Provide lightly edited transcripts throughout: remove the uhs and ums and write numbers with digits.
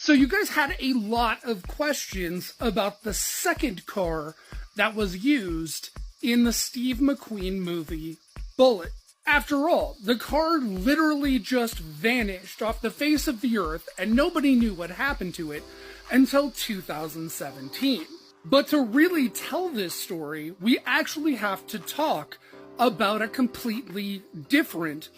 So you guys had a lot of questions about the second car that was used in the Steve McQueen movie, Bullitt. After all, the car literally just vanished off the face of the earth and nobody knew what happened to it until 2017. But to really tell this story, we actually have to talk about a completely different,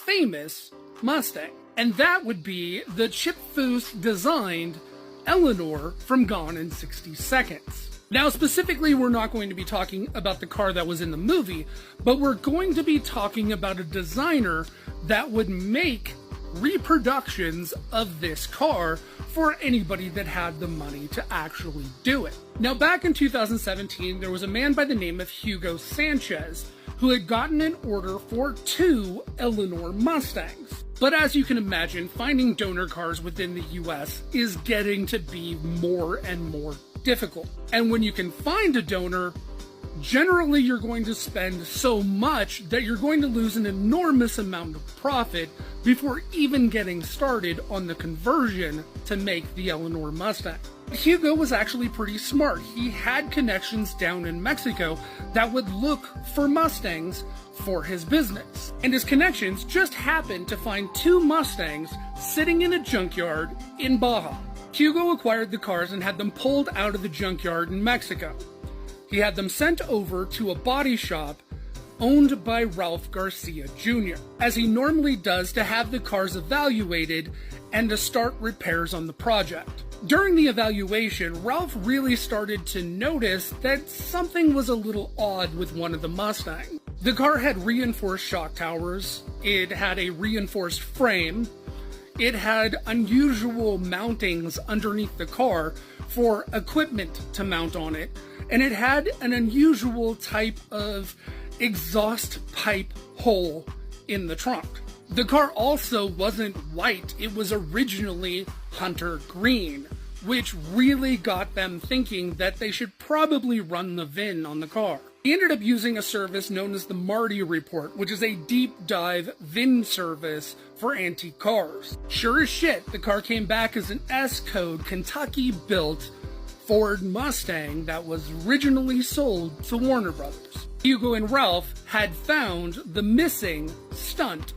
famous Mustang. And that would be the Chip Foose designed Eleanor from Gone in 60 Seconds. Now, specifically, we're not going to be talking about the car that was in the movie, but we're going to be talking about a designer that would make reproductions of this car for anybody that had the money to actually do it. Now, back in 2017, there was a man by the name of Hugo Sanchez who had gotten an order for 2 Eleanor Mustangs. But as you can imagine, finding donor cars within the US is getting to be more and more difficult. And when you can find a donor, generally you're going to spend so much that you're going to lose an enormous amount of profit before even getting started on the conversion to make the Eleanor Mustang. Hugo was actually pretty smart. He had connections down in Mexico that would look for Mustangs for his business. And his connections just happened to find 2 Mustangs sitting in a junkyard in Baja. Hugo acquired the cars and had them pulled out of the junkyard in Mexico. He had them sent over to a body shop owned by Ralph Garcia Jr., as he normally does, to have the cars evaluated and to start repairs on the project. During the evaluation, Ralph really started to notice that something was a little odd with one of the Mustangs. The car had reinforced shock towers, it had a reinforced frame, it had unusual mountings underneath the car for equipment to mount on it, and it had an unusual type of exhaust pipe hole in the trunk. The car also wasn't white, it was originally hunter green, which really got them thinking that they should probably run the VIN on the car. He ended up using a service known as the Marty Report, which is a deep dive VIN service for antique cars. Sure as shit, the car came back as an S-code Kentucky built Ford Mustang that was originally sold to Warner Brothers. Hugo and Ralph had found the missing stunt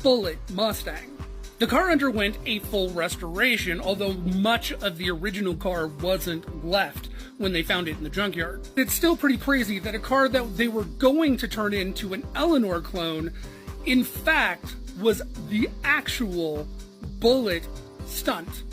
Bullitt Mustang. The car underwent a full restoration, although much of the original car wasn't left when they found it in the junkyard. It's still pretty crazy that a car that they were going to turn into an Eleanor clone, in fact, was the actual Bullitt stunt.